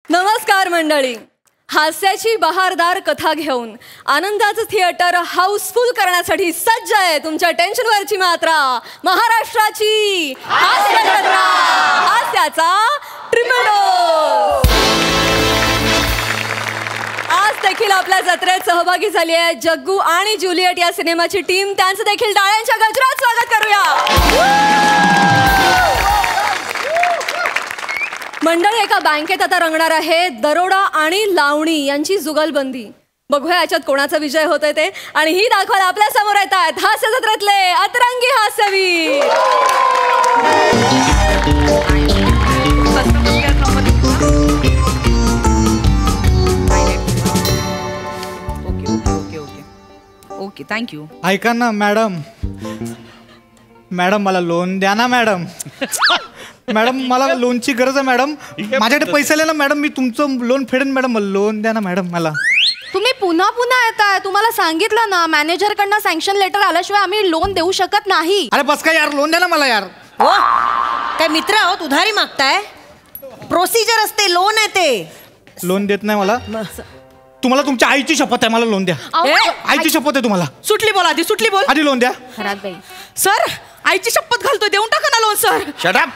नमस्कार मंडळी, हास्याची बहारदार कथा घेऊन आनंदाचं थिएटर हाऊसफुल करण्यासाठी सज्ज आहे तुमच्या टेन्शनवरची मात्रा महाराष्ट्राची हास्य जत्रा, हास्याचा ट्रिपल डोस। आज देखील आपल्या जत्रेत सहभागी झाली आहे जग्गू आणि ज्युलियट या सिनेमाची टीम। त्यांचं देखील टाळ्यांच्या गजरात स्वागत करूया। मंडळी, एका बँकेत आता रंगणार आहे दरोडा आणि लावणी यांची जुगलबंदी। बघूया याच्यात कोणाचा विजय होतोय ते, आणि ही दाखवायला आपल्या समोर येत आहेत हास्य जत्रेतले अतरंगी हास्यवीर। Okay thank you. ऐका ना मॅडम, मला लोन द्या ना मॅडम। मॅडम मला लोनची गरज आहे मॅडम, माझ्याकडे पैसे आले ना मॅडम, मी तुमचं लोन फेडेन मॅडम, मला लोन द्या ना मॅडम मला। तुम्ही पुन्हा पुन्हा येताय, तुम्हाला सांगितलं ना मॅनेजर कडनं सँक्शन लेटर आल्याशिवाय आम्ही लोन देऊ शकत नाही। अरे बस काय यार, लोन द्या ना मला यार। हो काय मित्र आहोत, उधारी मागताय? प्रोसिजर असते, लोन आहे ते। लोन देत नाही मला, तुम्हाला तुमच्या आईची शपथ आहे, मला लोन द्या। आईची शपथ आहे तुम्हाला। सुटली बोल आधी, सुटली बोल आधी लोन द्या। सर, आईची शपथ घालतोय, देऊन टाका ना लोन सर। Shut up.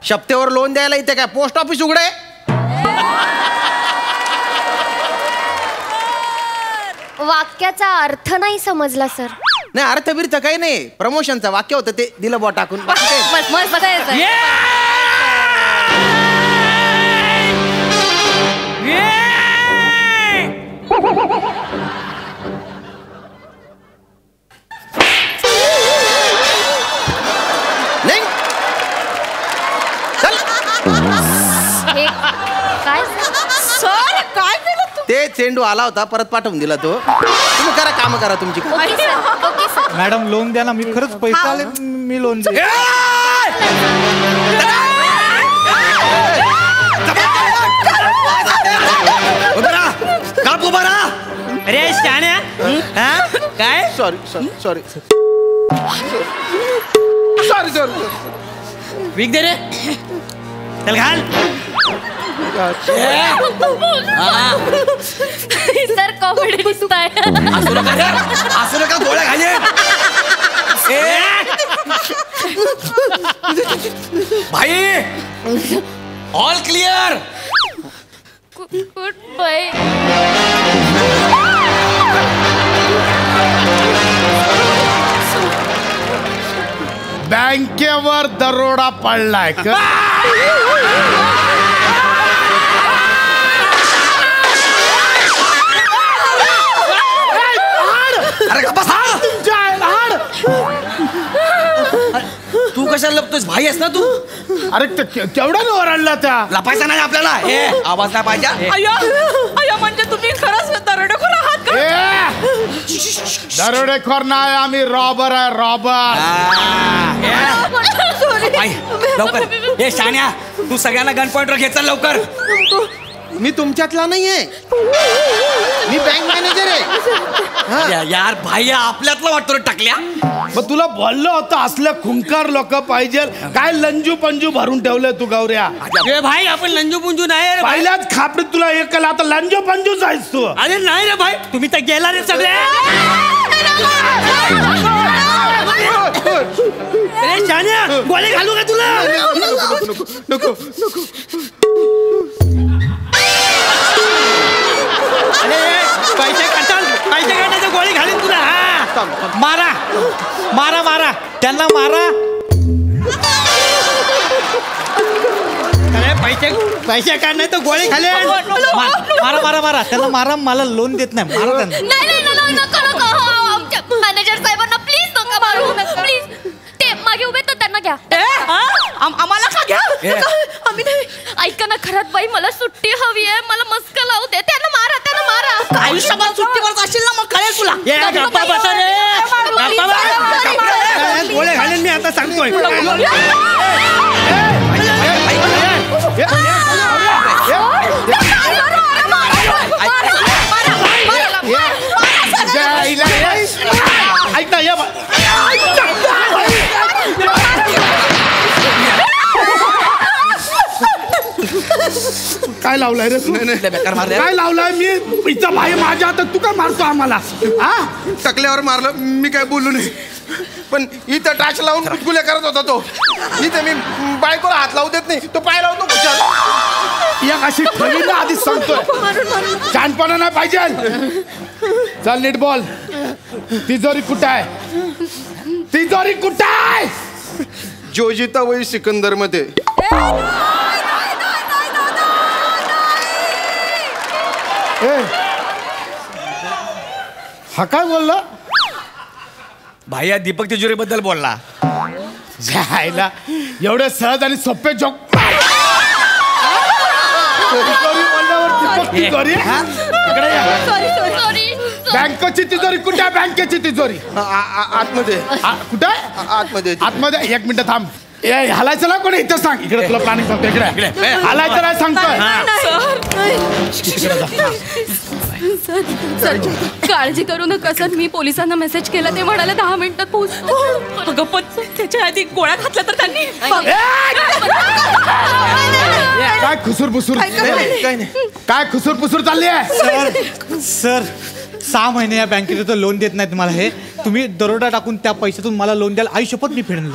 शपथेवर लोन द्यायला इथे काय पोस्ट ऑफिस उघडे? वाक्याचा अर्थ नाही समजला सर। नाही, अर्थ बिर्थ काही नाही, प्रमोशनचं वाक्य होतं ते दिलं बॉ टाकून। सर काय केलं तू? ते चेंडू आला होता, परत पाठवून दिला तो। तुम्ही करा, काम करा तुमची। मॅडम लोन द्या ना, मी खरंच पैसे आले, मी लोन दे। अरे शाण्या, काय? Sorry sorry sorry sorry sorry. विक दे रे, चल घाल। सर कॉमेडी दिसताय। असं नका, गोळ्या घाले भाई। All clear. Good bye. बँकेवर दरोडा पडलाय का? अरे तू कशाला लपतोस? भाई आहेस ना तू? अरे केवढ्याने ओरडला त्या? लपायचा नाही आपल्याला, आवाज नाही पाहिजे। अय्या म्हणजे तुम्ही खरंच दरोडेखोर आहात का? दरोडेखोर नाही, आम्ही रॉबर आहे, रॉबर। लवकर हे शाण्या, तू सगळ्यांना गन पॉइंटवर घेत चल लवकर। मी तुमच्यातला नाहीये, मी बँक मॅनेजर आहे। यार भाई आपल्यातला वाटतो टाकल्या। मग तुला बोललो होतं असलं खुंकार लोक पाहिजे, काय लंजू पंजू भरून ठेवलं तू गौऱ्या? ए भाई, आपण लंजू पुंजू नाही रे। पहिल्याच खापडीत तुला एक केला, आता लंजू पंजूच आहेस तू। अरे नाही रे भाई, तुम्ही तर गेला रे सगळे। अरे शाण्या, गोळे घालू का तुला? नको नको नको। अरे पैसे काढायचं, गोळी घालीन तुला। मारा मारा मारा, त्यांना मारा। अरे पैसे काढ, नाही तर गोळी घाले। मारा मारा मारा, त्यांना मारा, मला लोन देत नाही, मारा त्यांना। मॅनेजर साहेबांना प्लीज नका मारू, प्लीज। ते मागे उभे तर त्यांना घ्या। आम्हाला का घ्या? आम्ही नाही। ऐका ना खरंच बाई, मला सुट्टी हवी आहे, मला मस्क लावू दे। त्यांना मारा, त्यांना मारा। आयुष्यभर सुट्टीवर असेल ना, मग कळेल तुला। गोळे घालेन मी, आता सांगतोय। ऐक ना, या काय लावलाय रे तू? बेकार मारले. काय लावलाय? मी इथं भाई माझ्या हातात, तू काय मारतो आम्हाला? हा टकल्यावर मारलं, मी काय बोललो नाही. पण इथं टाच लावून गुदगुल्या करत होता तो. इथं मी बायकोला हात लावू देत नाही, तो पाय लावतो खुशाल. एक अशी ठेवी ना, आधीच सांगतोय. छानपणा नाही पाहिजे. चल नीट बोल. तिजोरी कुठं आहे? तिजोरी कुठं आहे? जोजिता वही सिकंदर मध्ये. ए, हा काय बोलला? भाई दीपक तिजोरी बद्दल बोलला. जायला एवढे सहज आणि सोपे जोक. तिजोरी बोलल्यावर दीपक तिजोरी? इकडे या. बँकेची तिजोरी कुठे आहे? बँकेची तिजोरी आतमध्ये. कुठे आहे? आतमध्ये. आतमध्ये. एक मिनिट थांब. ए, हलायचं ना कोणी इथं सांग. इकडे तुला प्लॅनिंग सांगतो. इकडे हलायचं नाही सांगतोय. सर काळजी करू नका सर. मी पोलिसांना मेसेज केला, ते म्हणाले 10 मिनिटात पोहोचतो. अगं पण त्याच्या आधी गोळ्या घातल्या तर त्यांनी. काय खुसूर पुसूर काय खुसूर पुसूर चालली आहे? सर 6 महिने या बँकेत लोन देत नाहीत मला. हे तुम्ही दरोडा टाकून त्या पैशातून मला लोन द्याल. आयुष्यभर मी फेडून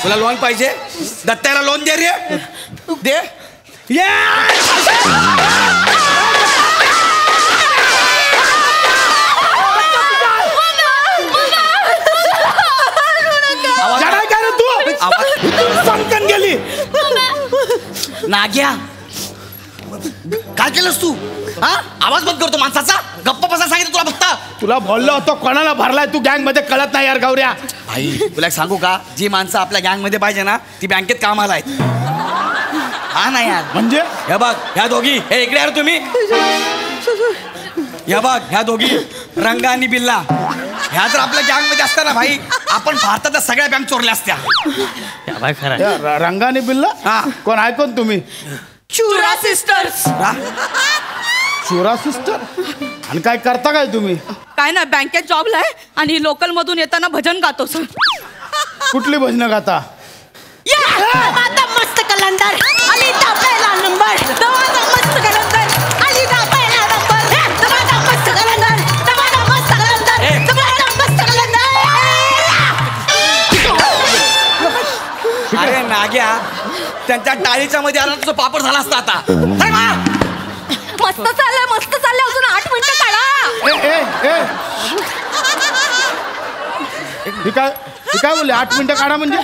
तुला लोन पाहिजे? दत्ताला लोन दे रे. दे. काय रे तू? संकन गेली. नाग्या काय केलंस तू? हा आवाज बंद करतो माणसाचा. गप्प बसा सांगितलं तुला फक्त. तुला बोललो होतो कोणाला भरलाय तू गँग मध्ये, कळत नाही यार गौऱ्या. भाई तुला एक सांगू का, जी माणसं आपल्या गँग मध्ये पाहिजे ना ती बँकेत कामाला आहेत. हा ना यार. म्हणजे हे बघ ह्या दोघी, हे इकडे यार तुम्ही. हे बघ ह्या दोघी रंगा आणि बिल्ला, ह्या जर आपल्या गँग मध्ये असत्या ना भाई, आपण भारताच्या सगळ्या बँक चोरल्या असत्या. रंगाने बिल्ला? हा. कोण आहे कोण तुम्ही? चुरा सिस्टर्स. चोरा सिस्टर? आणि काय करता काय तुम्ही? काय ना बँकेत जॉबला आहे आणि लोकल मधून येताना भजन गातो सर. कुठली भजनं गाता? मस्त कलंदर आली दा पहिला नंबर. दवादा मस्त कलंदर आली दा पहिला नंबर. दवादा मस्त कलंदर. दवादा मस्त कलंदर. दवादा मस्त कलंदर. अरे नाग्या, त्यांच्या टाळीच्या मध्ये आला तुझं पापड झाला असता आता. मस्त चाललंय, मस्त चाललंय. अजून 8 मिनिटं काढा. ही काय बोलले? 8 मिनिटं काढा म्हणजे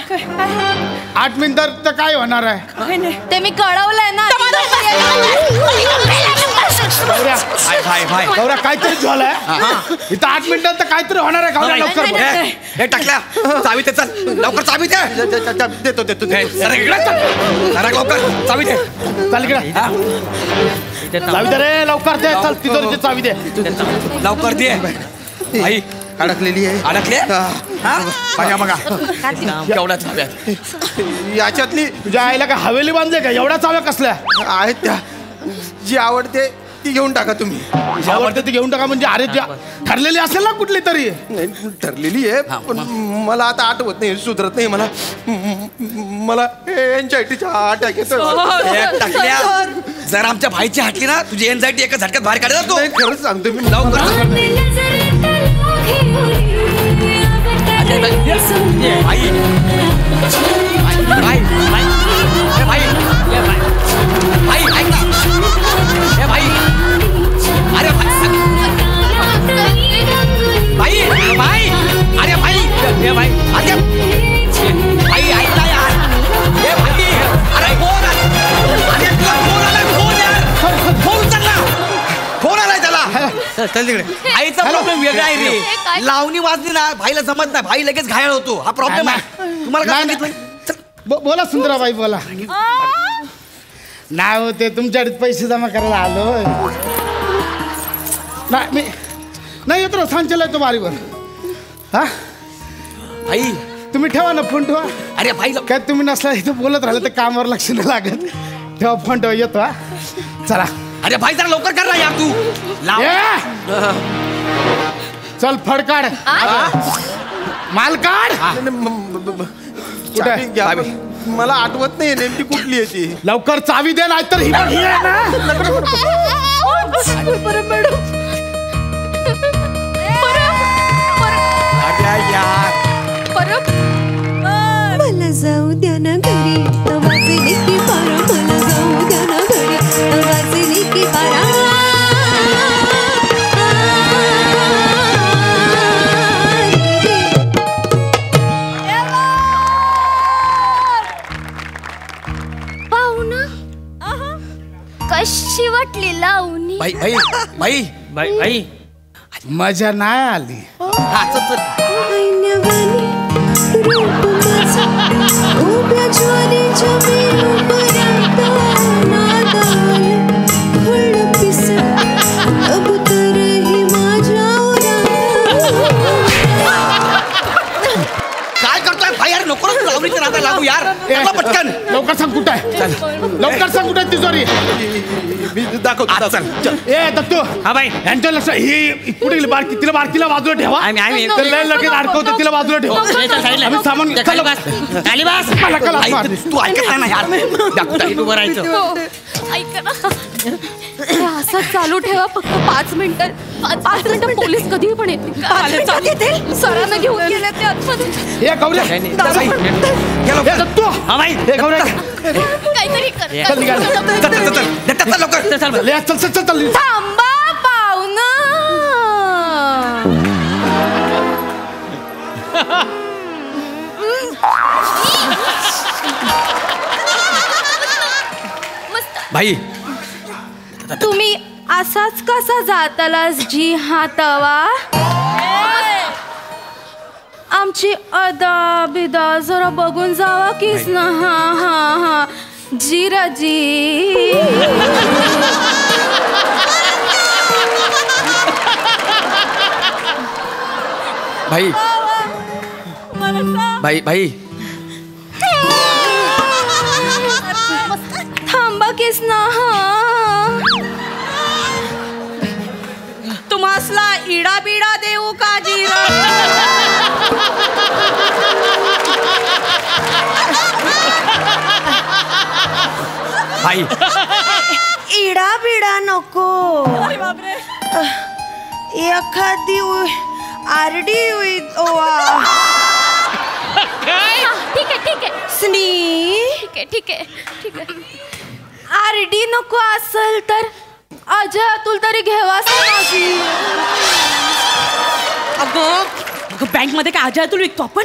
8 मिनिटात तर काय होणार आहे? ते मी कळवलंय ना. गौऱ्या भाई भाई गौऱ्या काहीतरी झालंय इथं. 8 मिनिटात तर काहीतरी होणार आहे. गौऱ्या लवकर बोल. हे टाकल्या चावी दे. चल लवकर चावी दे. देतो देतो. अरे इकडे चल. जरा लवकर चावी दे. चाल इकडे. चावी दे रे लवकर दे. चल तिजोरीची चावी दे. लवकर दे. भाई अडकलेली आहे. अडकले? बघा बघा केवढ्या चाव्यात. याच्यातली तुझ्या आईला काय हवेली बांधले का? एवढ्या चाव्या कसल्या आहेत त्या. जी आवडते ती घेऊन टाका तुम्ही. आवडते ती घेऊन टाका म्हणजे? अरे ज्या ठरलेली असेल ना कुठली तरी. नाही, ठरलेली आहे पण मला आता आठवत नाही, सुधरत नाही मला. मला एन्झायटीचा अटॅक येतो. टाकल्या जर आमच्या भाईची हटली ना तुझी एन्झायटी एका झटक्यात बाहेर काढला तो. नाही, खरंच सांगतो मी. लवकर भाई भाई भाई भाई ऐक ना. ए भाई अरे भाई भाई अरे भाई ए भाई अरे भाई ऐक ना यार. ए भाई अरे फोन अरे तुला फोन आलाय. फोन यार फोन चालला. फोन आलाय त्याला. चल तिकडे. आईचा प्रॉब्लेम वेगळा आहे रे. लावणी वाजली ना भाईला जमत नाही. भाई लगेच घायल होतो. हा प्रॉब्लेम आहे. तुम्हाला काय सांगितलं? बोला सुंदराबाई बोला. नाही होते तुमच्याकडे पैसे जमा करायला आलो. नाही मी नाही येतो ना. सांचल तो बारीवर. हा भाई तुम्ही ठेवा ना फोन. ठेवा. अरे भाई काय तुम्ही नसला इथं बोलत राहिलं तर कामावर लक्ष नाही लागत. ठेवा फोन. ठेवा येतो. हा चला. अरे भाई जरा लवकर कर ना यार तू. चल फड काढ. माल काढ. चावी घ्या. मला आठवत नाही नेमकी कुठली आहे ती. लवकर चावी दे नाही तर ही आहे ना. मला जाऊ द्या ना घरी वाजली की बारा मला जाऊ द्या ना घरी वाजली की बारा पाहुणा कशी वाटली लावणी? बाई बाई बाई बाई बाई मजा नाही आली. ऐन्यावानी रूप माझं उभ्या ज्वारीच्या मी उभं नादाल फळ पिसं कबूतरही माझ्या काय करतोय भाई यार नको रे लावणीच्या नादाला लागू यार. चला पटकन लवकर सांग कुठं आहे. लवकर सांग कुठं आहे तिजोरी. मी दाखवतो चल. ए दत्तू हा बाई यांच्या लक्ष ही कुठे गेली बारकी तिला बारकीला बाजूला ठेवा. तर लय लगेच अडकवते तिला बाजूला ठेवा. आम्ही सामान चल मला कला मारली. तू ऐकत नाही ना यार. दाखवता उभं राहायचं. ऐक ना हे असं चालू ठेवा फक्त 5 मिनिटं. 5 मिनिटं पोलीस कधी पण येतील. सरांना घेऊन गेले ते आतमध्ये. ए गौऱ्या ए दत्तू हा बाई ए गौऱ्या काहीतरी कर. चल निघाल. चल लवकर चल ले, चल चल चल चल. थांबा पाहुणा. भाई तुम्ही असाच कसा जातालास जी हातावा? आमची अदा बिदा जरा बघून जावा कीस ना. हा हा हा जीराजी. भाई भाई भाई थांबा कीस ना. हा तुम्हासला इडा बिडा देऊ का जीरा? भाई इडा बिडा नको. एखादी आरडी ओवा. ठीक आहे ठीक आहे स्नी ठीक आहे ठीक आहे ठीक आहे. आरडी नको असेल तर अजय अतुल तरी घेवास माझी. अगं बँक मध्ये काय अजय तुला विकतो आपण?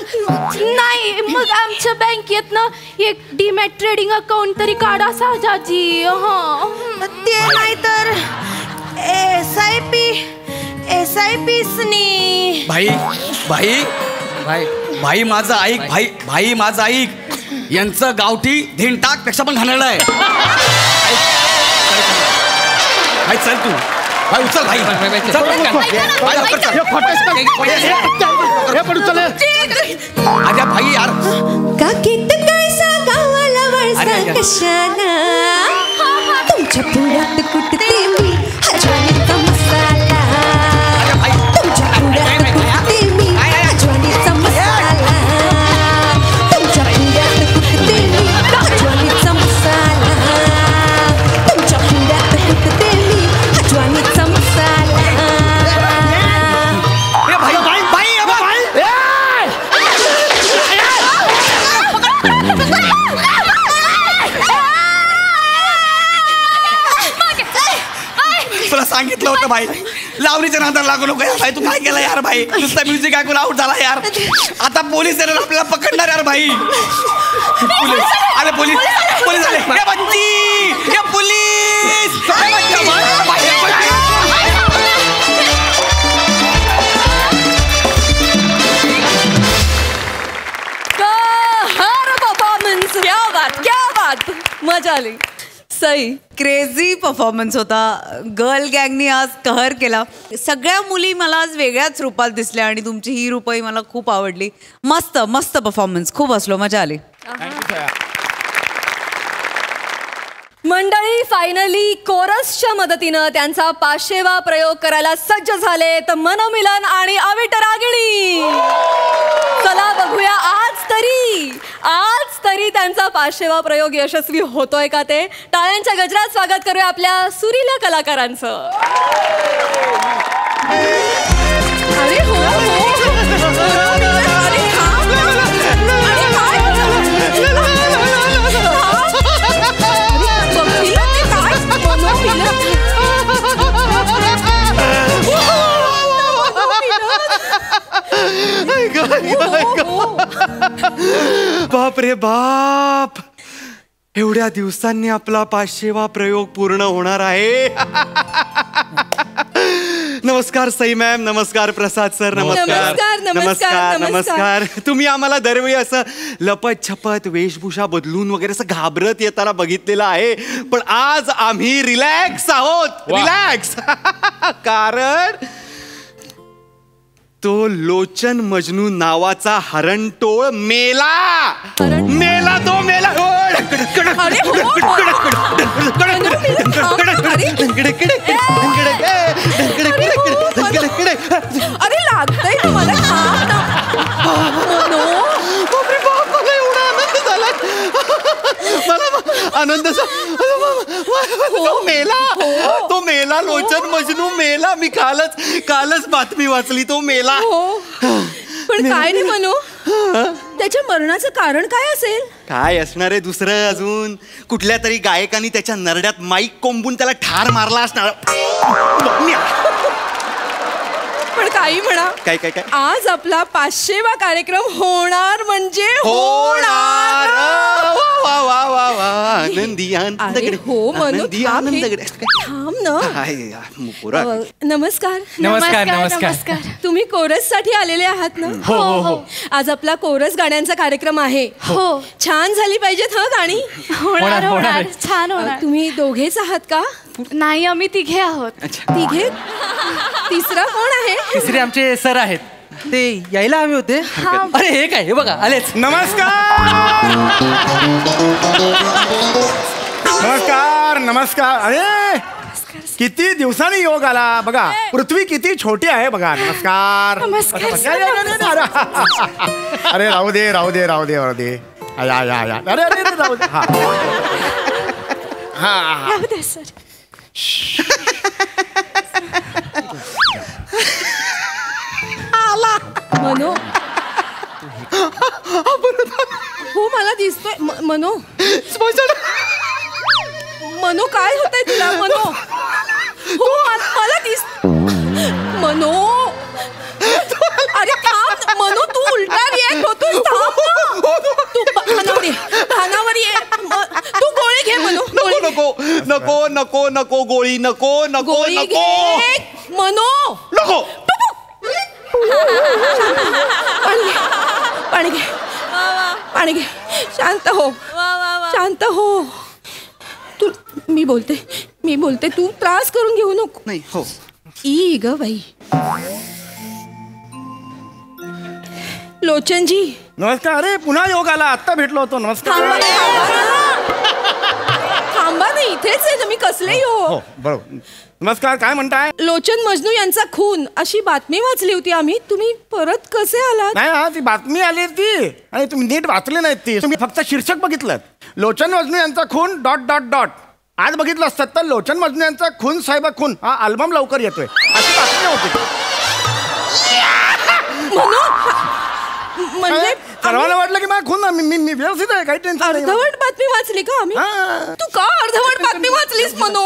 नाही मग आमच्या बँकेत ना एक डीमॅट ट्रेडिंग अकाउंट तरी काढा साजाजी. ते नाही तर SIP स्नी. भाई भाई भाई भाई माझं ऐक. भाई भाई माझं ऐक. यांचं गावठी धिंटाक पेक्षा पण घाणेरडं आहे. भाई चल तू भाई उचल भाई चल भाई लवकर चल. हे पडू चल. अरे भाई यार काकीत काय सांगावाला वळसा कशाला तुमच्या पुढ्यात कुठते मी हजवानीचा मसाला. तुमच्या पुढ्यात कुठते मी हजवानीचा मसाला. तुमच्या पुढ्यात कुठते मी हजवानीचा मसाला. तुमच्या पुढ्यात कुठते मी हजवानीचा मसाला. भाई भाई भाई भाई तुला सांगितलं होतं भाई लावणीच्या नादाला लागू नको यार. भाई तू काय केलं यार भाई. नुसतं म्युझिक ऐकून आउट झाला यार. आता पोलीस येणार आपल्याला पकडणार यार भाई. पोलीस आले पोलीस पोलीस आले. ए बच्ची ए पोलीस. परफॉर्मन्स क्या बात मजा आली. सई क्रेझी परफॉर्मन्स होता. गर्ल गँगनी आज कहर केला. सगळ्या मुली मला आज वेगळ्याच रूपात दिसल्या आणि तुमची ही रूपही मला खूप आवडली. मस्त मस्त परफॉर्मन्स. खूप हसलो. मजा आली. मंडळी फायनली कोरसच्या मदतीनं त्यांचा 500वा प्रयोग करायला सज्ज झाले तर मनोमिलन आणि अविट रागिणी. चला बघूया आज तरी त्यांचा 500वा प्रयोग यशस्वी होतोय का ते टाळ्यांच्या गजरात स्वागत करूया आपल्या सुरीला कलाकारांचं. अरे हो बाप रे बाप, एवढ्या दिवसांनी आपला 500वा प्रयोग पूर्ण होणार आहे. नमस्कार सई मॅम, नमस्कार प्रसाद सर, नमस्कार, नमस्कार. नमस्कार. तुम्ही आम्हाला दरवेळी असं लपत छपत वेशभूषा बदलून वगैरे असं घाबरत येताना बघितलेलं आहे, पण आज आम्ही रिलॅक्स आहोत. रिलॅक्स कारण तो लोचन मजनू नावाचा हरणटोळ मेला. मेला तो मेला. अरे लागतंय तुम्हाला. आनंद तो मेला लोचन मजनू मेला. मी कालच बातमी वाचली, तो मेला. पण काय नाही म्हणू, त्याच्या मरणाचं कारण काय असेल? काय असणार आहे दुसरं अजून? कुठल्या तरी गायकांनी त्याच्या नरड्यात माईक कोंबून त्याला ठार मारला असणार. पण काही म्हणा, काय काय काय आज आपला 500वा कार्यक्रम होणार म्हणजे होणार. वा वा वा वा. आनंदी आनंदगडे. हो म्हणू, आनंदी आनंदगडे. थांब ना. नमस्कार. नमस्कार, नमस्कार. तुम्ही कोरस साठी आलेले आहात ना? हो. आज आपला कोरस गाण्यांचा कार्यक्रम आहे. हो. छान झाली पाहिजेत हा गाणी. होणार छान होणार. तुम्ही दोघेच आहात का? नाही, आम्ही तिघे आहोत. तिघे? तिसरा कोण आहे? तिसरे आमचे सर आहेत, ते यायला हवे होते. अरे हे काय, हे बघा आलेच. नमस्कार. अरे किती दिवसांनी योग आला बघा. पृथ्वी किती छोटी आहे बघा. नमस्कार. अरे राहू दे. या अरे राहू दे. हा सर. मनो. हो मला दिसतोय. मनो काय होतंय तुला? मनो हो मला दिस. मनो अरे थांब. मनो तू उलटा रिॲक्ट होतोस. तू भानावर ये. तू गोळी घे. मनो नको नको नको गोळी नको नको गोळी नको घे. मनो नको. पाणी घे. शांत हो. तू मी बोलते तू त्रास करून घेऊ नको. नाही. हो ई ग बाई. लोचनजी नमस्कार. अरे पुन्हा योग आला. आत्ता भेटलो होतो. नमस्कार. थांबा ना, इथेच आहे. मी कसले हो बरोबर. नमस्कार. काय म्हणताय? लोचन मजनू यांचा खून अशी बातमी वाचली होती आम्ही. तुम्ही परत कसे आलात? नाही हा, ती बातमी आली ती आणि तुम्ही नीट वाचली नाही ती. तुम्ही फक्त शीर्षक बघितलं. लोचन मजनू यांचा खून ... आज बघितलं असतात तर लोचन मजनू यांचा खून साहेब खून हा अल्बम लवकर येतोय अशी बातमी होती. म्हणजे सर्वांना वाटलं की मला खून मी व्यवस्थित आहे, काही टेन्शन नाही. अर्धवट बातमी वाचली का आम्ही? तू का अर्धवट बातमी वाचलीस मनो?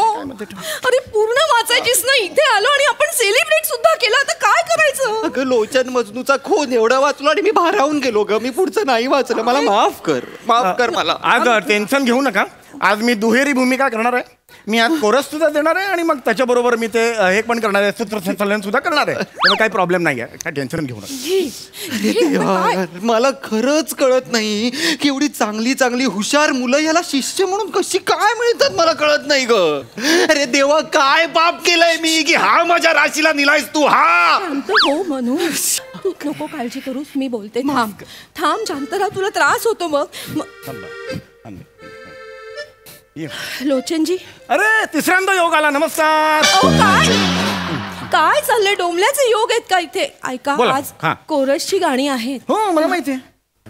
अरे पूर्ण वाचायचीस ना. इथे आलो आणि आपण सेलिब्रेट सुद्धा केलं, तर काय करायचं? अगं लोचन मजनूचा खून एवढा वाचलो आणि मी भारावून गेलो ग. मी पुढचं नाही वाचलं. मला माफ कर मला. अगं टेन्शन घेऊ नका. आज मी दुहेरी भूमिका करणार आहे. मी आज कोरस सुद्धा देणार आहे आणि मग त्याच्याबरोबर मी ते हे पण करणार आहे, सूत्रसंचालन सुद्धा करणार आहे. त्यामुळे काही प्रॉब्लेम नाही आहे. काय टेन्शन घेऊ नका. मला खरंच कळत नाही की एवढी चांगली हुशार मुलं याला शिष्य म्हणून कशी काय मिळतात, मला कळत नाही ग. अरे देवा, काय पाप केलंय मी की हा माझ्या राशीला निलायस तू? हा हो म्हणू, तू नको काळजी करूस. मी बोलते. थांब शांत राहा. तुला त्रास होतो मग. लोचनजी. अरे तिसऱ्यांदा योग आला. नमस्कार. काय चाललंय? डोंबल्याचे योग आहेत का इथे? ऐका, बोला. आज कोरसची गाणी आहेत. हो मला माहिती आहे.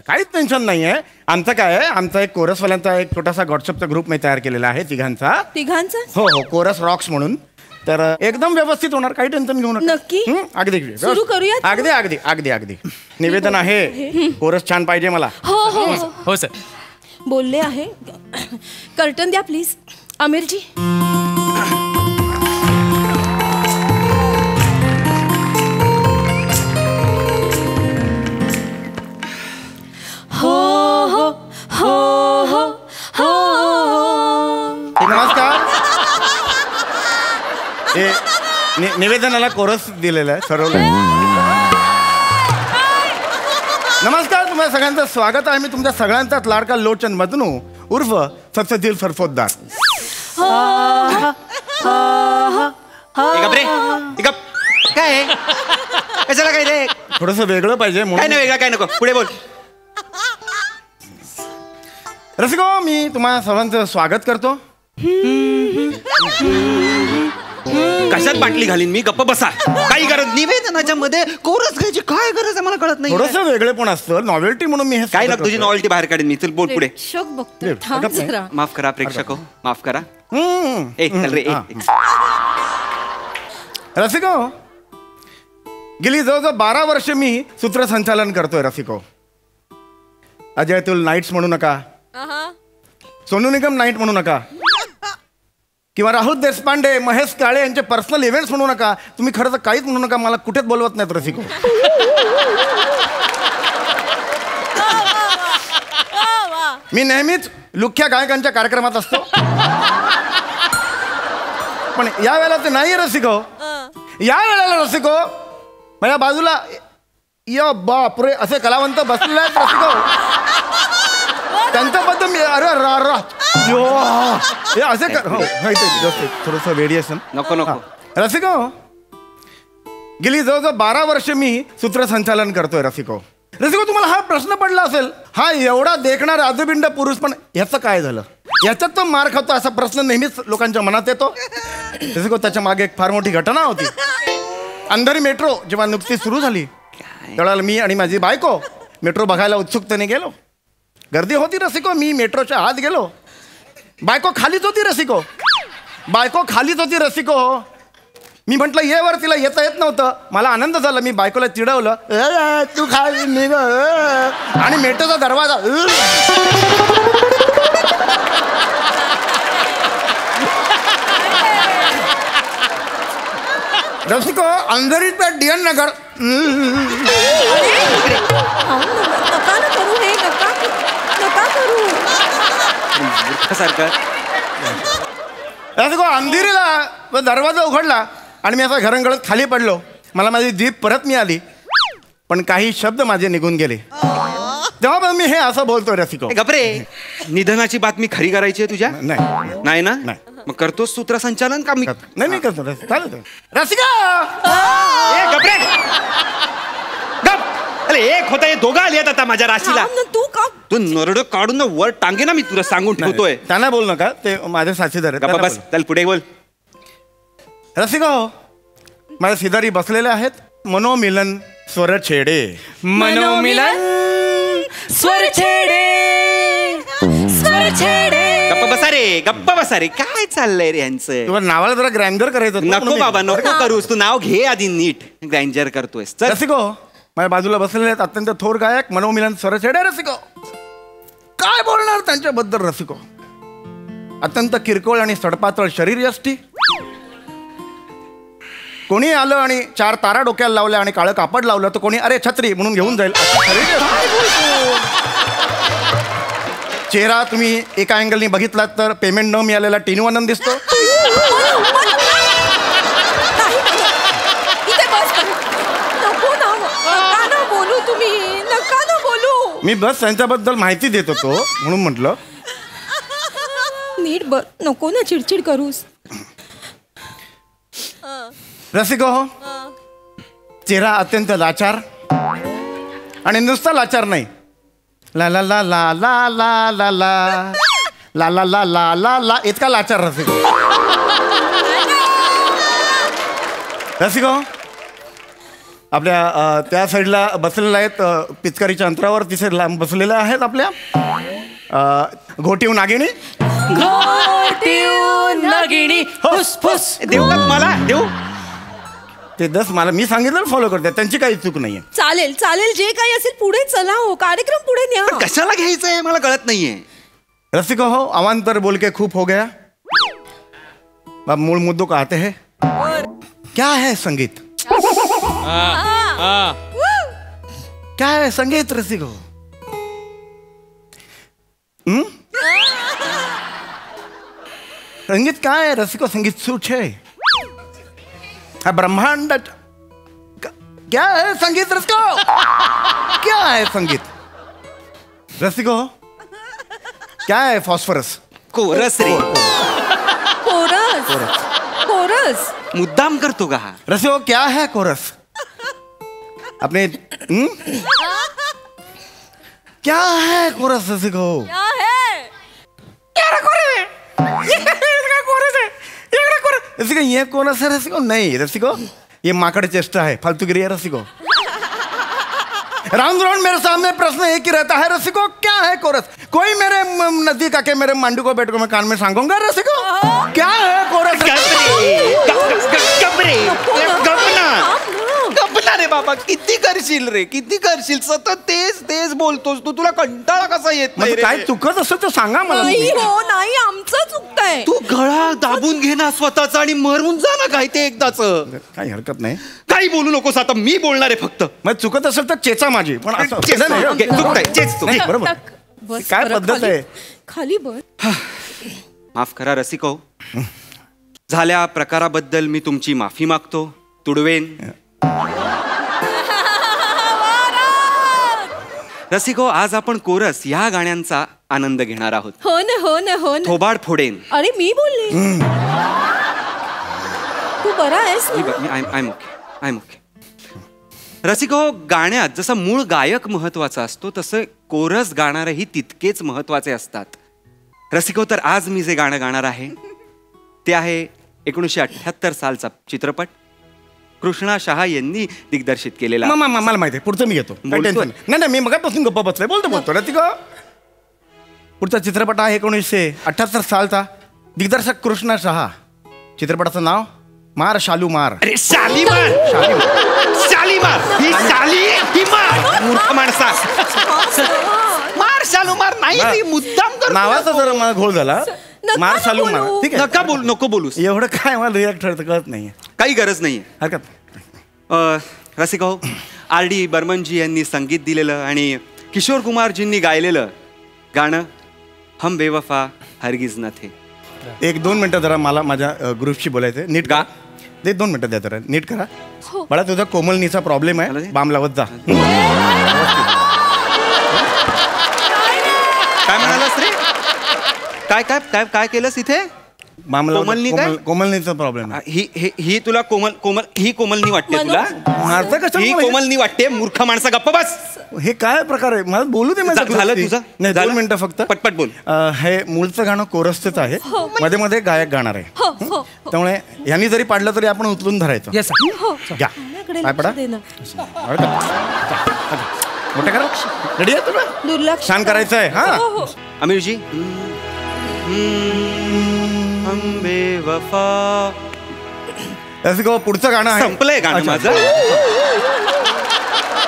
काहीच टेन्शन नाही आहे. आमचं काय आहे, आमचा एक कोरसवाल्यांचा एक छोटासा व्हॉट्सअपचा ग्रुप मी तयार केलेला आहे तिघांचा. तिघांचं? हो कोरस रॉक्स म्हणून. तर एकदम व्यवस्थित होणार, काही टेन्शन घेऊ नका. नक्की? अगदी सुरू करूया? अगदी अगदी अगदी अगदी निवेदन आहे, कोरस छान पाहिजे मला. हो हो हो सर. बोलले आहे. कर्टन द्या प्लीज आमिरजी. हो हो हो हो हो. नमस्कार. हे निवेदनाला कोरस दिलेलं आहे, ठरवलं आहे. नमस्कार, तुम्हाला सगळ्यांचं स्वागत आहे. मी तुमच्या सगळ्यांचाच लाडका लोचन मजनू उर्फ सत्सदिल सरफोतदार. काय कशाला काय रे? थोडस वेगळं पाहिजे काय म्हणून. नाही वेगळा काय नको, पुढे बोल. रसिको, मी तुम्हाला सर्वांचं स्वागत करतो. कशात बाटली घालीन मी? गप्प बसा. काही गरज निवेदनाच्या मध्ये कोरस घ्यायची काय गरज आहे मला कळत नाही. थोडस वेगळे पण असतं, नॉवेल्टी म्हणून मी हे काय स्वागत ना तुझी करतोय. नॉवेल्टी बाहेर काढीन मी. चल बोल पुढे. प्रेक्षक बघतो. हरकत थांब नाही. जरा. माफ करा प्रेक्षक, माफ करा. हम्म. चल रे. रसिको, गेली जवळजवळ 12 वर्ष मी सूत्रसंचालन करतोय. रसिको, अजय अतुल नाईट्स म्हणू नका, सोनू निगम नाईट म्हणू नका, किंवा राहुल देशपांडे, महेश काळे यांचे पर्सनल इव्हेंट्स म्हणू नका. तुम्ही खरं तर काहीच म्हणू नका, मला कुठेच बोलवत नाहीत रसिको. मी नेहमीच लुख्या गायकांच्या कार्यक्रमात असतो, पण या वेळेला ते नाही रसिको. या वेळेला रसिको माझ्या बाजूला या बापरे असे कलावंत बसलेले आहेत रसिको. त्यांच्याबद्दल मी अरे रा रा यो हे असे थोडस व्हेरिएशन नको नको. रसिको, गेली जवळजवळ 12 वर्ष मी सूत्रसंचालन करतोय. रसिको, तुम्हाला हा प्रश्न पडला असेल, हा एवढा देखणार आजबिंड पुरुष पण ह्याचं काय झालं, याच्यात तो मार खातो, असा प्रश्न नेहमीच लोकांच्या मनात येतो. रसिको, त्याच्या मागे एक फार मोठी घटना होती. अंधेरी मेट्रो जेव्हा नुकतीच सुरू झाली त्यावेळेला मी आणि माझी बायको मेट्रो बघायला उत्सुकतेने गेलो. गर्दी होती रसिको. मी मेट्रोच्या आत गेलो, बायको खालीच होती रसिको. मी म्हटलं ये वर, तिला येता येत नव्हतं. मला आनंद झाला, मी बायकोला चिडवलं, तू खाली निघ, आणि मेट्रोचा दरवाजा रसिको अंधेरी पे DN नगर. नका ना करू हे, नका करू. सारखं रसिको अंधेरीला दरवाजा उघडला आणि मी असा घरंगळत खाली पडलो. मला माझी जीभ परत मिळाली, पण काही शब्द माझे निघून गेले. तेव्हा मी हे असं बोलतोय रसिको. गपरे, निधनाची बातमी खरी करायची आहे तुझ्या? नाही ना? नाही. मग करतोस सूत्रसंचालन का मी? नाही करतो चालेल. रसिका गपरे गप. अरे एक होता, हे दोघं आले आता माझ्या राशीला. थांब ना, तू का तू नरड काढून ना वर टांगे ना, मी तुला सांगून ठेवतोय. त्यांना बोल नका, ते माझे साथीदार आहेत. गप्पा बस, चल पुढे बोल. रसिका, माझ्या शेजारी बसलेले आहेत मनोमिलन स्वरछेडे. मनोमिलन स्वरछेडे. गप्पा बसा रे. काय चाललंय रे यांचं? तुला नावाला जरा ग्रँडर करायचं होतं. नको बाबा, नको करूस. तू नाव घे आधी नीट. ग्रँजर करतोयस. चल. रसिको, माझ्या बाजूला बसलेले आहेत अत्यंत थोर गायक मनोमिलन स्वरछेडे. रसिको, काय बोलणार त्यांच्याबद्दल रसिको. अत्यंत किरकोळ आणि सडपातळ शरीर यष्टी. कोणी आलं आणि 4 तारा डोक्याला लावल्या आणि काळं कापड लावलं तर कोणी अरे छत्री म्हणून घेऊन जाईल. चेहरा तुम्ही एका अँगलनी बघितलात तर पेमेंट न मिळालेला टीनू दिसतो. बोलू तुम्ही, नका ना बोलू. मी बस त्यांच्याबद्दल माहिती देत होतो म्हणून म्हटलं. नीट नको ना चिडचिड करूस. रसिको, चेहरा अत्यंत लाचार, आणि नुसता लाचार नाही, ला ला ला ला ला ला ला ला ला ला ला ला ला ला इतका लाचार रसिको. रसिको, आपल्या त्या साईडला बसलेल्या आहेत पिचकारीच्या अंतरावर तिथे लांब बसलेल्या आहेत आपल्या घोटीव नागिणी. नागिणी फुसफुस देऊ का मला देऊ ते मला मी सांगितलं फॉलो करते, त्यांची काही चूक नाहीये. चालेल चालेल, जे काही असेल पुढे चला हो, कार्यक्रम पुढे न्या. कशाला घ्यायचंय मला कळत नाहीये. रसिको हो, अवान्तर बोल के खूप हो गया. अब मूल मुद्दों को आते हैं. क्या है संगीत? क्या है संगीत रसिको? संगीत काय आहे रसिको? संगीत सूच है ब्रह्मांड. क्या है संगीत रसिको? क्या है संगीत रसिको? क्या है फॉस्फरस? कोरस रे. कोरस कोरस मुद्दाम करतो का हा? रसिको क्या है कोरस? अपने क्या है कोरस रसिको? क्या है? रसिको ये कोरस है रसिको? नहीं रसिको, ये माकड़ चेष्टा है, फालतूगिरी है रसिको. राउंड राउंड मेरे सामने प्रश्न एक ही रहता है रसिको, क्या है कोरस? कोई मेरे नजदीक आके मेरे मांडू को बैठ को मैं कान में सांगूंगा रसिको क्या है कोरस? गपना रे बाबा, किती करशील रे, किती करशील? सतत तेच तेच बोलतोस तू, तुला कंटाळा कसा येत नाही? काय चुकत असं तर सांगा मला. नाही हो, नाही आमचं चुकतंय. तू गळा दाबून घे ना स्वतःचा आणि मरून जा ना काय ते एकदाच. काही हरकत नाही, काही बोलू नकोस, आता मी बोलणार आहे फक्त. मग चुकत असेल तर चेचा माझी, पण असं चुकताय चेच तू. बरोबर. बस काय बरं, पद्धत आहे? खाली बस. माफ करा रसिको, झाल्या प्रकाराबद्दल मी तुमची माफी मागतो. तुडवेन. रसिको, आज आपण कोरस या गाण्यांचा आनंद घेणार आहोत. हो ना हो ना हो ना. थोबाड फोडेन. अरे मी बोलले. तू बरा आहेस ना? I am okay. रसिको, गाण्यात जसं मूळ गायक महत्वाचा असतो तसं कोरस गाणारही तितकेच महत्वाचे असतात. रसिको, तर आज मी जे गाणं गाणार आहे ते आहे 1978 सालचा चित्रपट, कृष्णा शहा यांनी दिग्दर्शित केलेला. मला माहिती आहे, पुढचं मी घेतो. नाही मी मगापासून गप्पा बसलोय, बोलतो रसिको. पुढचा चित्रपट आहे 1978 सालचा, दिग्दर्शक कृष्णा शहा. चित्रपटाचं नाव मार शालू मार. अरे शालीमार. शालीमार ही शाली ही मार. मूर्ख माणसा. मार शालू मार नाही, ती मुद्दाम करतो. नावाचा जरा मला घोळ झाला. मार शालू मार. ठीक आहे, नका बोल, नको बोलूस. एवढं काय मला रिॲक्ट ठरतं कळत नाहीये. काही गरज नाहीये. हरकत. रसिको, RD बर्मनजी यांनी संगीत दिलेलं आणि किशोर कुमारजींनी गायलेलं गाणं हम बेवफा हरगिज न थे. 1-2 मिनिटं जरा मला माझ्या ग्रुपशी बोलायचं. नीट गा. 2 मिनिटं द्या जरा, नीट करा. मला तुझा कोमलनीचा प्रॉब्लेम आहे, बाम लावत जा. काय म्हणालास रे? काय काय काय काय केलंस इथे? कोमलनी काय? कोमलनीचा प्रॉब्लेम. ही तुला ही कोमलनी वाटते तुला? ही कोमलनी वाटते? मूर्ख माणसा, गप्प बस. हे काय प्रकार आहे? मला बोलू दे. झालं तुझं? नाही, 2 मिनिटं फक्त. पटपट बोल. हे मूळचं गाणं कोरसच आहे, मध्ये मध्ये गायक गाणार आहे. त्यामुळे यांनी जरी पाडलं तरी आपण उचलून धरायचं. घ्या, काय पडा मोठे करा. रेडी आहे तुला? दुर्लक्ष छान करायचं आहे. हा अमीरजी. हम बेवफा. रसिको, पुढचं गाणं आहे. संपलंय गाणं माझं.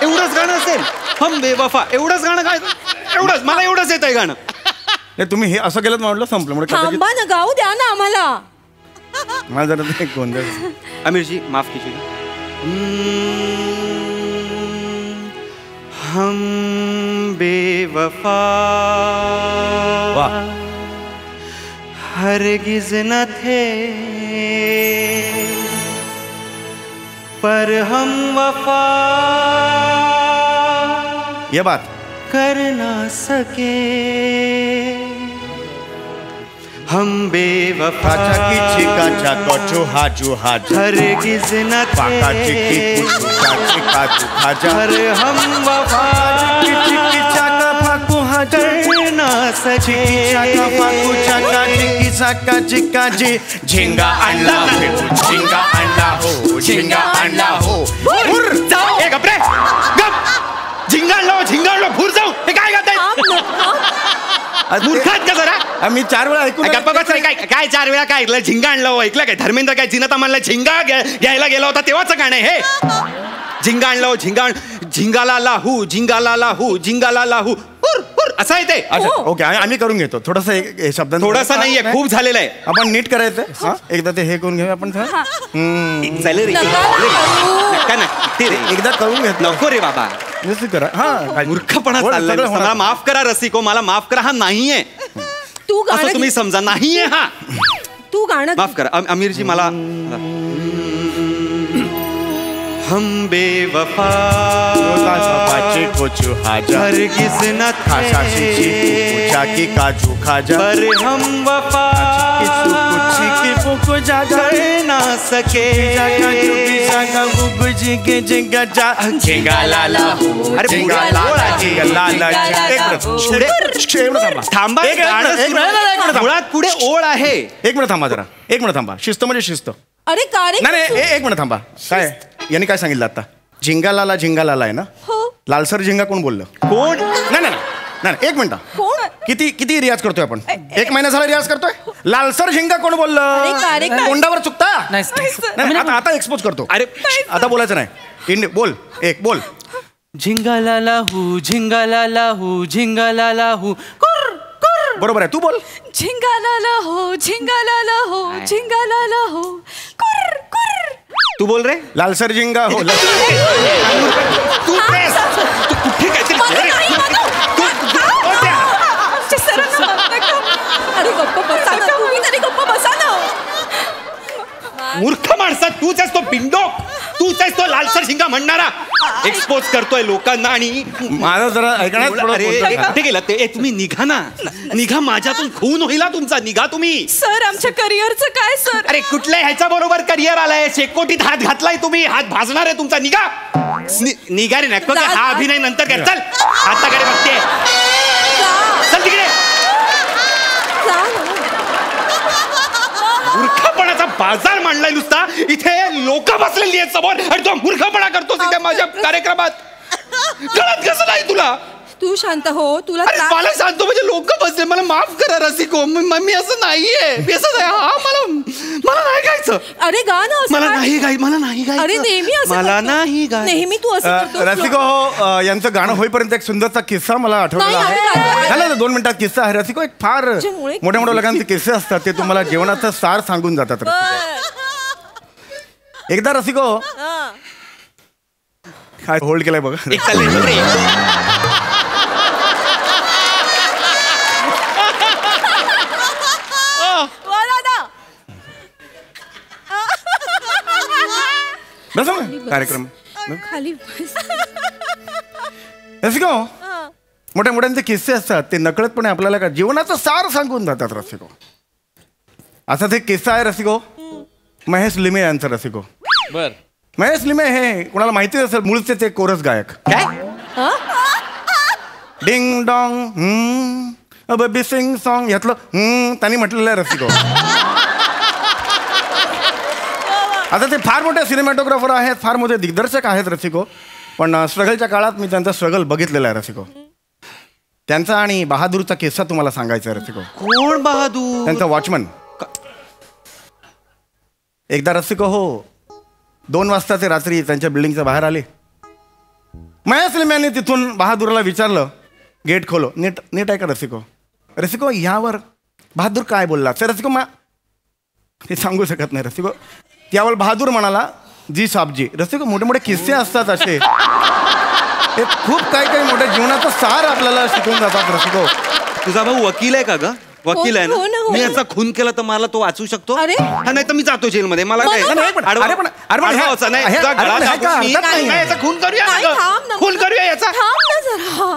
एवढंच गाणं असेल? हम बेवफा एवढंच गाणं काय? एवढंच मला एवढंच येत आहे गाणं. तुम्ही हे असं केलं म्हटलं संपलं म्हणजे थांबा ना, गाऊ द्या ना आम्हाला. मला जरा ते गोंधळ. अमीरजी माफ कीजिएगा. हम बेवफा हरगिज न थे, पर हम वफा ये बात कर ना सके. हम बेवफा चिका चूहा चूहा हरगिज न थे, पर हम वफा कर ना सके. चिका जी झिंगा आणला हो, झिंगा आणला हो, झिंगा आणला हो. मूर्खात का जरा मी 4 वेळा ऐकून गप्पा बस रे, काय काय 4 वेळा काय ऐकलं झिंगा आणलं ऐकलं काय धर्मेंद्र काय जिनता म्हणला झिंगा घ्यायला गेला होता तेव्हाच गाणं आहे हे झिंगा आणलं झिंगाला लाहू झिंगाला लाहू झिंगाला लाहू असं आहे ते. ओके आम्ही करून घेतो थोडस शब्द थोडासा नाहीये खूप झालेलं आहे. आपण नीट करायचं एकदा ते हे करून घेऊ आपण एकदा करून घेत नको रे बाबा करा. हा मूर्खपणा चाललाय. मला माफ करा रसिको मला माफ करा हा नाहीये तू असं गाणं तुम्ही समजा नाहीये हा तू गाणं माफ करा आमिरजी मला हम बेवफा हरगिज़ न थे काजू खाजा पर हम वफा कर ना सके थांबा मुळात पुढे ओळ आहे. एक मिनिट थांबा जरा एक मिनिट थांबा शिस्त म्हणजे शिस्त. अरे का रे नाही एक मिनिट थांबा काय यांनी काय सांगितलं आता झिंगालाला आहे ना लालसर झिंगा कोण बोललं कोण नाही एक मिनिट कोण किती रियाज करतोय आपण 1 महिना झाला रियाज करतोय लालसर झिंगा कोण बोललं तोंडावर चुकता नाही आता एक्सपोज करतो. अरे आता बोलायचं नाही बोल बोल झिंगाला लाहू बरोबर आहे तू बोल झिंगाला हो कुर कुर. तू बोल रे लालसर झिंगा हो तू कुठे अरे गप्प बसा ना तुम्ही तरी गप्प बसा ना. मूर्ख माणसा तूच आहेस तो बिंडोक तूच आहेस तो लालसर झिंगा म्हणणारा एक्सपोज करतोय लोकांना आणि माझं जरा कुठे गेला ते तुम्ही निघा ना निघा माझ्यातून खून होईल तुमचा निघा तुम्ही. सर आमच्या करिअरचं काय सर. अरे कुठल्या ह्याच्या बरोबर करिअर आलाय शेकोटीत हात घातलाय तुम्ही हात भाजणार आहे तुमचा निघा निघा रे नको हा अभिनय नंतर कर चल हाताकडे बघते चल तिकडे. मूर्खपणाचा बाजार मांडलाय नुसता इथे लोक बसलेली आहेत समोर आणि तो मूर्खपणा करतोस इथे माझ्या कार्यक्रमात कळत कसं नाही तुला. तू शांत हो तुला मला सांगतो म्हणजे लोक बसले मला माफ करा रसिको मी असं नाहीये मी असं नाही मला नाही गायचं. अरे गा ना मला नाही गायचं. अरे नेहमी असं मला नाही गायचं. नेहमी तू असं रसिको हो यांचं गाणं होईपर्यंत एक सुंदरचा किस्सा मला आठवलेला आहे. झालं 2 मिनिटात किस्सा आहे रसिको एक फार मोठ्या लोकांचे किस्से असतात ते तुम्हाला जेवणाचा सार सांगून जातात. एकदा रसिको काय होल्ड केलाय बघा कार्यक्रम खाली रसिको मोठ्यांचे किस्से असतात ते नकळतपणे आपल्याला का जीवनाचं सार सांगून जातात रसिको. असाच एक किस्सा आहे रसिको महेश लिमे यांचा रसिको. बर महेश लिमे हे कोणाला माहिती असेल मूळचे ते कोरस गायक. काय ding dong baby sing song यातलं त्यांनी म्हटलेलं आहे रसिको. आता ते फार मोठे सिनेमॅटोग्राफर आहेत फार मोठे दिग्दर्शक आहेत रसिको पण स्ट्रगलच्या काळात मी त्यांचा स्ट्रगल बघितलेला आहे रसिको. त्यांचा आणि बहादूरचा किस्सा तुम्हाला सांगायचा आहे रसिको. कोण बहादूर त्यांचा वॉचमन. एकदा रसिको हो 2 वाजता ते रात्री त्यांच्या बिल्डिंगच्या बाहेर आले. महेश लिम्याने तिथून बहादूरला विचारलं गेट खोलो नीट आहे का रसिको. रसिको यावर बहादूर काय बोलला तर रसिको ते सांगू शकत नाही रसिको. त्यावर बहादूर म्हणाला जी साबजी. रसिको मोठे मोठे किस्से असतात असे हे खूप काही मोठ्या जीवनाचा सार आपल्याला शिकवून जातात रसिको. तुझा भाऊ वकील आहे का ग वकील आहे हो ना, ना हो मी ना. याचा खून केला तर मला तो वाचू शकतो. अरे. हा नाही तर मी जातो जेलमध्ये मला काय याचा खून करूया ना ग. खून करूया याचा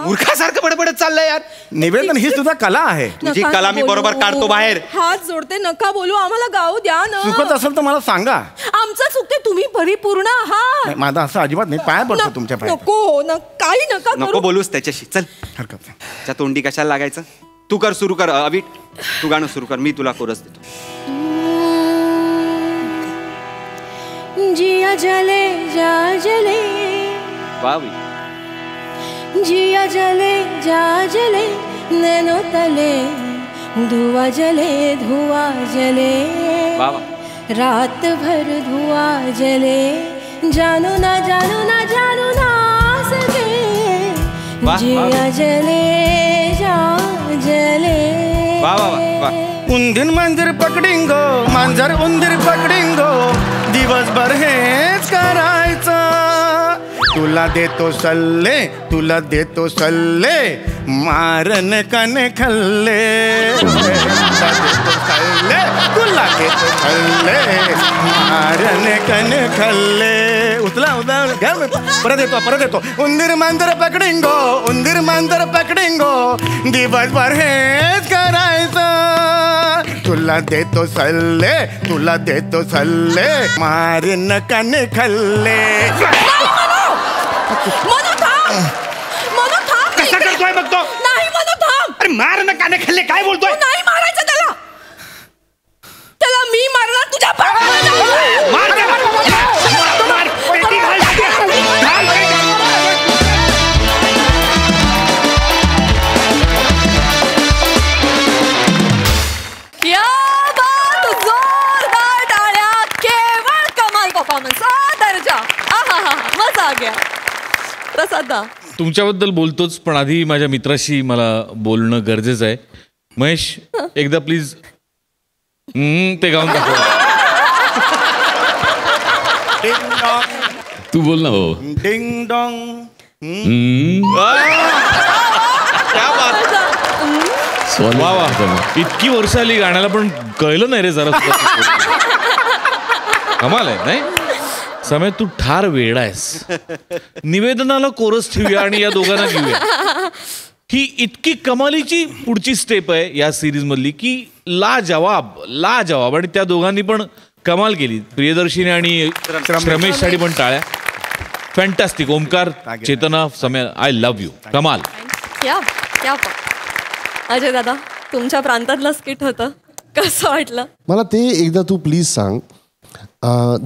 मूर्खासारखं बडबडत चाललंय यार. निवेदन ही सुद्धा कला आहे. तुझी कला मी बरोबर काढतो बाहेर. हात जोडते नका बोलू आम्हाला गाऊ द्या ना. चुकत असेल तर मला सांगा. आमचं चुकते तुम्ही परिपूर्ण आहात. नाही, माझं असं अजिबात नाही पाय पडतो तुमच्या पाय. नको काही नका नको बोलूस त्याच्याशी चल हरकत नाही. त्या तोंडी कशाला लागायचं. तू कर सुरू कर अविट तू गाणं सुरू कर मी तुला कोरस देतो. जिया जले जा जले वावी जिया जले जा जले नैनो तले धुआ जले रात भर धुआ जले जानू ना सके जिया जले जा जले उंदीर मांजर पकडिंगो मांजर उंदीर पकडिंगो दिवसभर हेच करायचं तुला देतो सल्ले मारन कन खल्ले तुला देतो सल्ले मारन कन खल्ले उचला घ्या परत येतो उंदीर मांजर पकडिंगो दिवसभर हेच करायचं तुला देतो सल्ले मारन कन खल्ले कसा करतोय बघतो नाही मनू थांब. अरे मार ना काने खाल्ले काय बोलतोय नाही मारायचं त्याला मी मारणार तुझ्या मार दे, मार. पेटी घाल. क्या बात, जोरदार टाळ्या. केवळ कमाल परफॉर्मन्स. दर्जा. आहा, मजा आ गया. प्रसाद दा. तुमच्याबद्दल बोलतोच पण आधी माझ्या मित्राशी मला बोलणं गरजेचं आहे. महेश एकदा प्लीज ते गाऊन दाखव. तू बोल ना भाऊ. डिंग डॉंग वा वा. इतकी वर्ष आली गाण्याला पण कळलं नाही रे जरा. कमाल आहे नाही समय. तू ठार वेडा आहेस. निवेदनाला कोरस ठेवूया आणि या दोघांना घेऊया. ही इतकी कमालीची पुढची स्टेप आहे या सिरीज मधली की लाजवाब आणि त्या दोघांनी पण कमाल केली. प्रियदर्शिनी आणि रमेश साठी पण टाळ्या. फॅन्टॅस्टिक. ओमकार, चेतना, समय, आय लव्ह यू. कमाल. क्या अजय दादा, तुमच्या प्रांतातलं स्किट होतं, कसं वाटलं? मला ते एकदा तू प्लीज सांग.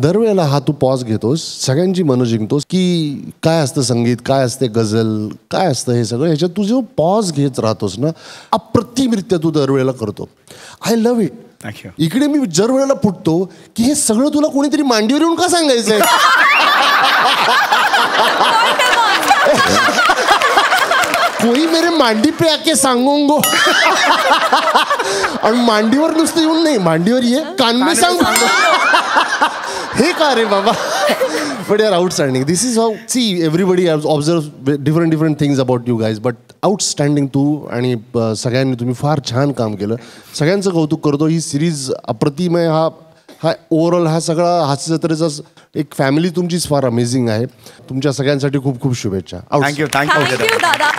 दरवेळेला हा तू पॉज घेतोस, सगळ्यांची मनं जिंकतोस की काय असतं संगीत, काय असते गझल, काय असतं हे सगळं. ह्याच्यात तू जेव्हा पॉज घेत राहतोस ना, अप्रतिमरित्या तू दरवेळेला करतो. I love it. इकडे मी दर वेळेला फुटतो की हे सगळं तुला कोणीतरी मांडीवर येऊन का सांगायचंय. कोई मेरे मांडी पे आके सांगोंगो. आणि मांडीवर नुसतं येऊन नाही, मांडीवर ये कान में सांग. हे का रे बाबा. बट यार outstanding. This is how see everybody has observe different things about you guys. But outstanding तू आणि सगळ्यांनी तुम्ही फार छान काम केलं. सगळ्यांचं कौतुक करतो. ही सिरीज अप्रतिम आहे. हा ओव्हरऑल हा सगळा हास्य जत्रेचा एक फॅमिली तुमचीच फार अमेझिंग आहे. तुमच्या सगळ्यांसाठी खूप खूप शुभेच्छा. थँक्यू दादा.